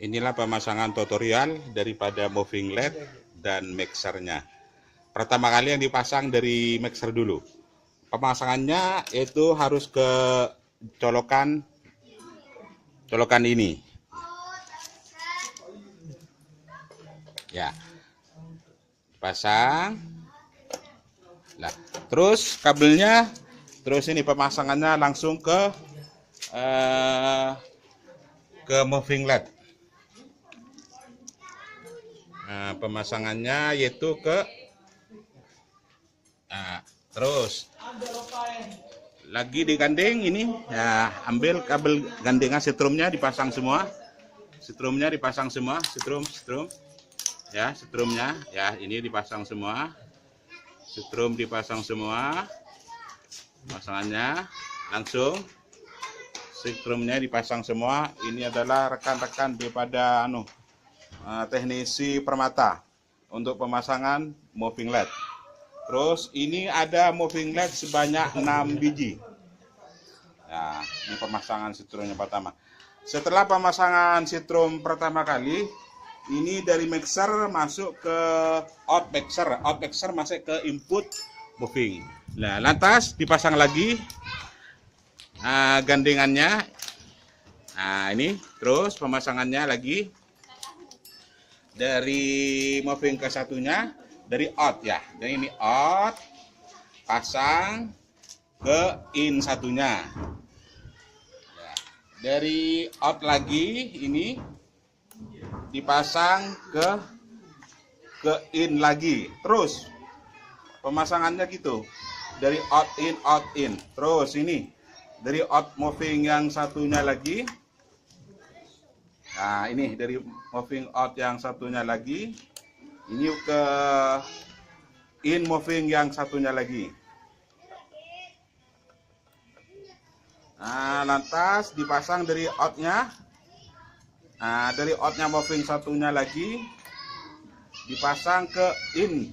Inilah pemasangan tutorial daripada moving LED dan mixernya. Pertama kali yang dipasang dari mixer dulu. Pemasangannya itu harus ke colokan ini. Ya, pasang. Nah, terus kabelnya, terus ini pemasangannya langsung ke moving LED. Nah, pemasangannya yaitu ke terus lagi digandeng ini ya, ambil kabel gandengan setrumnya dipasang semua. Setrum ya, setrumnya ya, ini dipasang semua. Setrum dipasang semua. Pasangannya langsung setrumnya dipasang semua. Ini adalah rekan-rekan daripada teknisi permata untuk pemasangan moving LED. Terus ini ada moving LED sebanyak 6 biji. Nah, ini pemasangan setrumnya pertama. Setelah pemasangan setrum pertama kali, ini dari mixer masuk ke out mixer masuk ke input moving. Nah, lantas dipasang lagi gandengannya. Nah, ini terus pemasangannya lagi dari moving ke satunya, dari out ya. Dan ini out, pasang ke in satunya. Ya. Dari out lagi ini dipasang ke in lagi. Terus pemasangannya gitu. Dari out in. Terus ini dari out moving yang satunya lagi. Nah, ini dari moving out yang satunya lagi. Ini ke in moving yang satunya lagi. Nah, lantas dipasang dari outnya. Nah, dari outnya moving satunya lagi dipasang ke in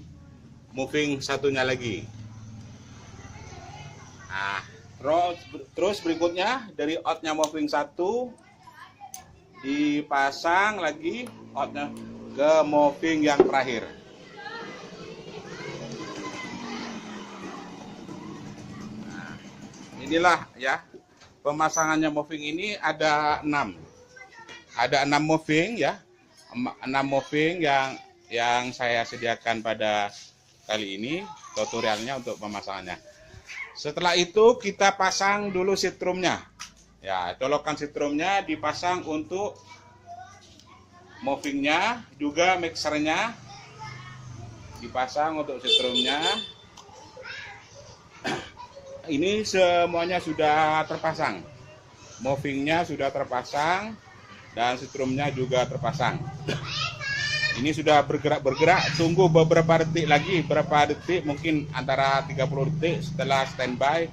moving satunya lagi. Nah, terus berikutnya dari outnya moving satu dipasang lagi outnya ke moving yang terakhir. Nah, inilah ya pemasangannya moving ini ada 6. Ada 6 moving ya. 6 moving yang saya sediakan pada kali ini tutorialnya untuk pemasangannya. Setelah itu kita pasang dulu setrumnya. Ya, colokan setrumnya dipasang untuk movingnya, juga mixernya dipasang untuk setrumnya. Ini semuanya sudah terpasang. Movingnya sudah terpasang dan setrumnya juga terpasang. Ini sudah bergerak, tunggu beberapa detik lagi, mungkin antara 30 detik setelah standby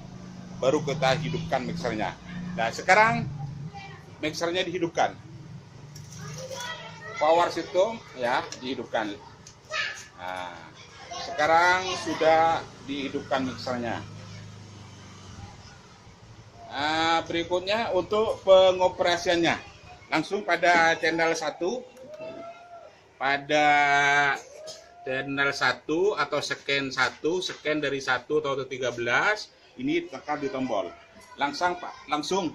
baru kita hidupkan mixernya. Nah, sekarang mixernya dihidupkan. Power setrum ya dihidupkan. Nah, sekarang sudah dihidupkan mixernya. Nah, berikutnya untuk pengoperasiannya langsung pada channel 1. Pada channel 1 atau scan 1, scan dari 1 atau 13, ini tekan di tombol. Langsung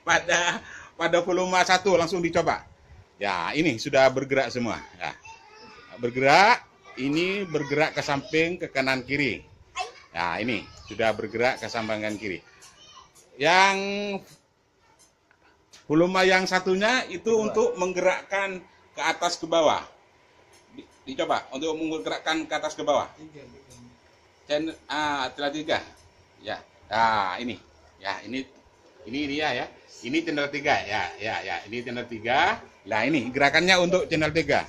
pada volume 1 langsung dicoba. Ya, ini sudah bergerak semua. Ya. Bergerak, ini bergerak ke samping, ke kanan kiri. Nah, ini sudah bergerak ke samping kanan kiri. Yang volume yang satunya itu untuk menggerakkan ke atas ke bawah. Dicoba untuk menggerakkan ke atas ke bawah. Channel channel 3. Ya. Nah, ini. Ya, ini ya. Ini channel 3 ya. Ini channel 3. Nah, ini gerakannya untuk channel 3.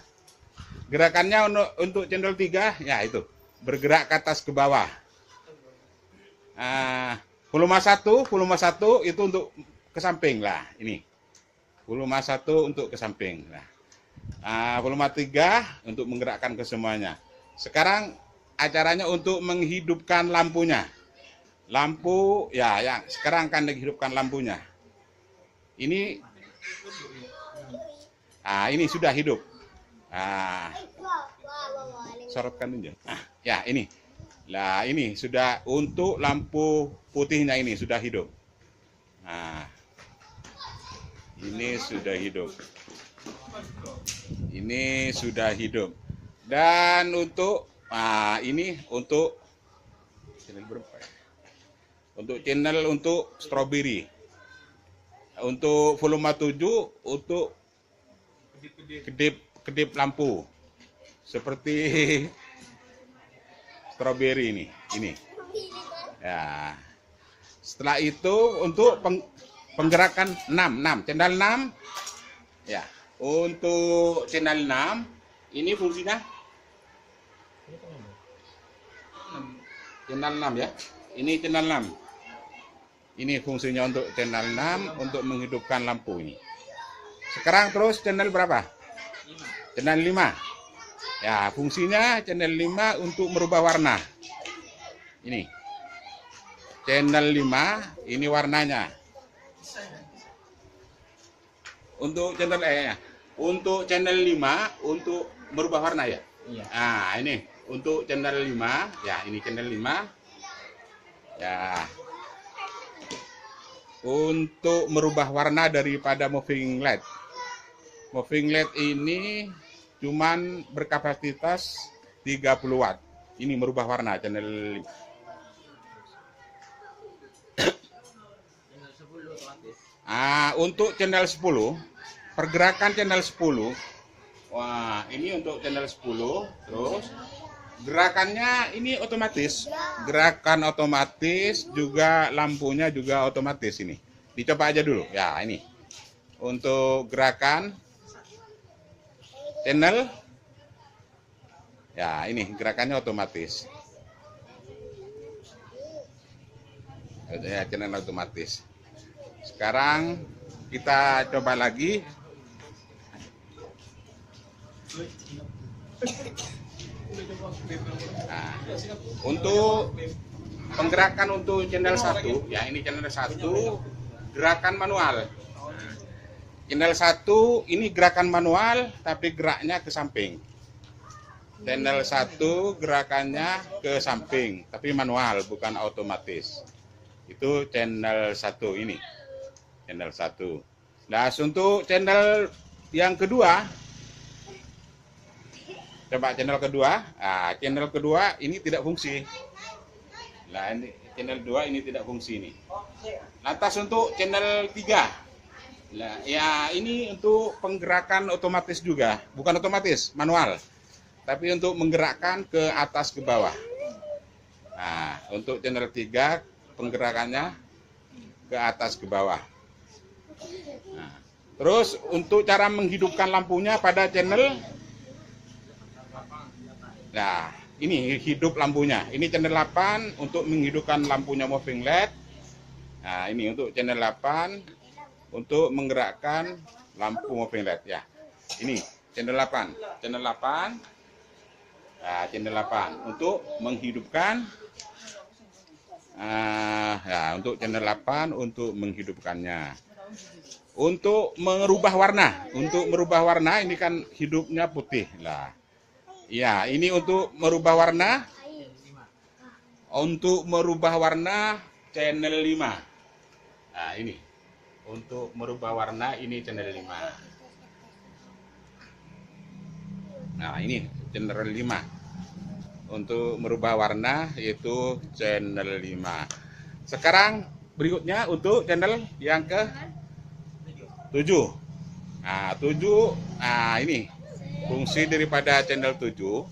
Gerakannya untuk channel 3 ya itu. Bergerak ke atas ke bawah. Volume 1 itu untuk ke samping lah, ini. Volume 1 untuk ke samping. Nah, volume 3 untuk menggerakkan ke semuanya. Sekarang acaranya untuk menghidupkan lampunya. Lampu ya, sekarang akan dihidupkan lampunya. Ini Nah, ini sudah hidup. Nah, sorotkan aja. Nah, ya ini. Nah, ini sudah untuk lampu putihnya ini sudah hidup. Nah, ini sudah hidup. Ini sudah hidup. Dan untuk ini untuk channel berapa ya? Untuk channel untuk strawberry. Untuk volume 7 untuk kedip lampu. Seperti strawberry ini. Ya. Setelah itu untuk penggerakan 6, channel 6. Ya. Untuk channel 6 ini fungsinya channel 6 ya. Ini channel 6. Ini fungsinya untuk channel 6 untuk menghidupkan lampu ini. Sekarang terus channel berapa? Channel 5. Ya, fungsinya channel 5 untuk merubah warna. Ini. Channel 5 ini warnanya. Untuk channel untuk channel 5 untuk merubah warna ya. Iya. Nah, ini untuk channel 5, ya ini channel 5. Ya. Untuk merubah warna daripada moving LED. Moving LED ini cuman berkapasitas 30 watt. Ini merubah warna channel 5. Untuk channel 10, pergerakan channel 10. Wah, ini untuk channel 10. Terus gerakannya ini otomatis. Gerakan otomatis juga lampunya juga otomatis ini. Dicoba aja dulu. Ya, ini. Untuk gerakan channel. Ya, ini gerakannya otomatis. Ya, channel otomatis. Sekarang kita coba lagi. Nah, untuk penggerakan untuk channel 1, ya ini channel 1 gerakan manual. Channel 1 ini gerakan manual tapi geraknya ke samping. Channel 1 gerakannya ke samping tapi manual bukan otomatis. Itu channel 1 ini. Channel 1. Nah, untuk channel yang kedua, coba channel kedua. Channel kedua ini tidak fungsi. Nah, ini channel 2 ini tidak fungsi ini. Lantas untuk channel 3. Nah, ya ini untuk penggerakan otomatis juga, bukan otomatis, manual. Tapi untuk menggerakkan ke atas ke bawah. Nah, untuk channel 3 penggerakannya ke atas ke bawah. Nah, terus untuk cara menghidupkan lampunya pada channel, nah ini hidup lampunya. Ini channel 8 untuk menghidupkan lampunya moving LED. Nah, ini untuk channel 8 untuk menggerakkan lampu moving LED ya. Ini channel 8. Channel 8. Nah, channel 8 untuk menghidupkan ya, untuk channel 8 untuk menghidupkannya. Untuk merubah warna, ini kan hidupnya putih lah. Ya, ini untuk merubah warna. Untuk merubah warna channel 5. Nah, ini. Untuk merubah warna ini channel 5. Nah, ini channel 5. Untuk merubah warna yaitu channel 5. Sekarang berikutnya untuk channel yang ke 7. Nah, 7. Nah, ini fungsi daripada channel 7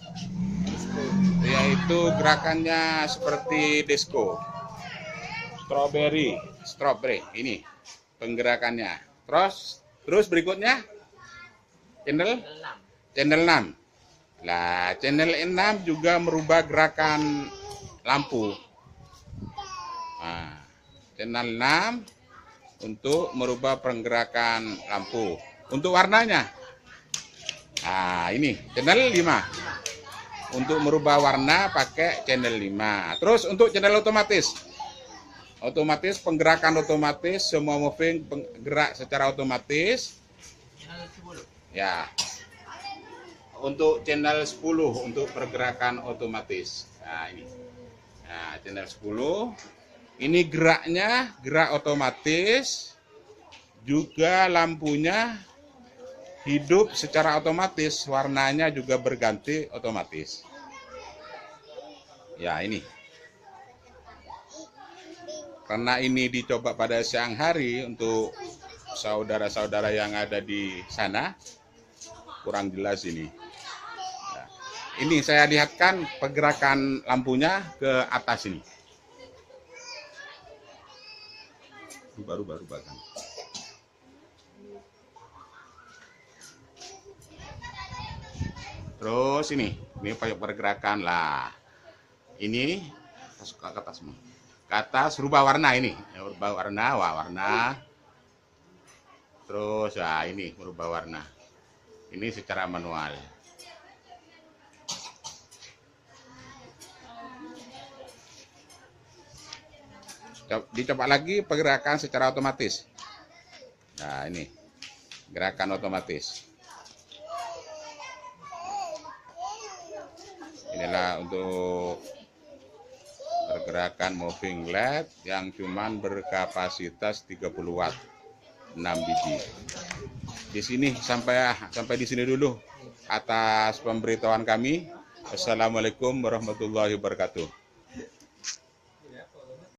yaitu gerakannya seperti disco. Strawberry ini penggerakannya. Terus berikutnya channel 6. Nah, channel 6 juga merubah gerakan lampu. Nah, channel 6 untuk merubah pergerakan lampu. Untuk warnanya, nah ini channel 5. Untuk merubah warna pakai channel 5. Terus untuk channel otomatis, penggerakan otomatis, semua moving gerak secara otomatis. Ya. Untuk channel 10 untuk pergerakan otomatis. Nah, ini. Nah, channel 10. Ini geraknya, gerak otomatis. Juga lampunya hidup secara otomatis, warnanya juga berganti otomatis. Ya, ini. Karena ini dicoba pada siang hari untuk saudara-saudara yang ada di sana, kurang jelas ini. Nah, ini saya lihatkan pergerakan lampunya ke atas ini. Baru bahkan. Terus ini pergerakan lah. Ini masuk ke atas semua. Ke atas rubah warna ini, rubah warna, warna. Terus ya ini merubah warna. Ini secara manual. Dicoba lagi pergerakan secara otomatis. Nah, ini gerakan otomatis. Inilah untuk pergerakan moving LED yang cuman berkapasitas 30 watt, 6 biji. Di sini sampai di sini dulu atas pemberitahuan kami. Assalamualaikum warahmatullahi wabarakatuh.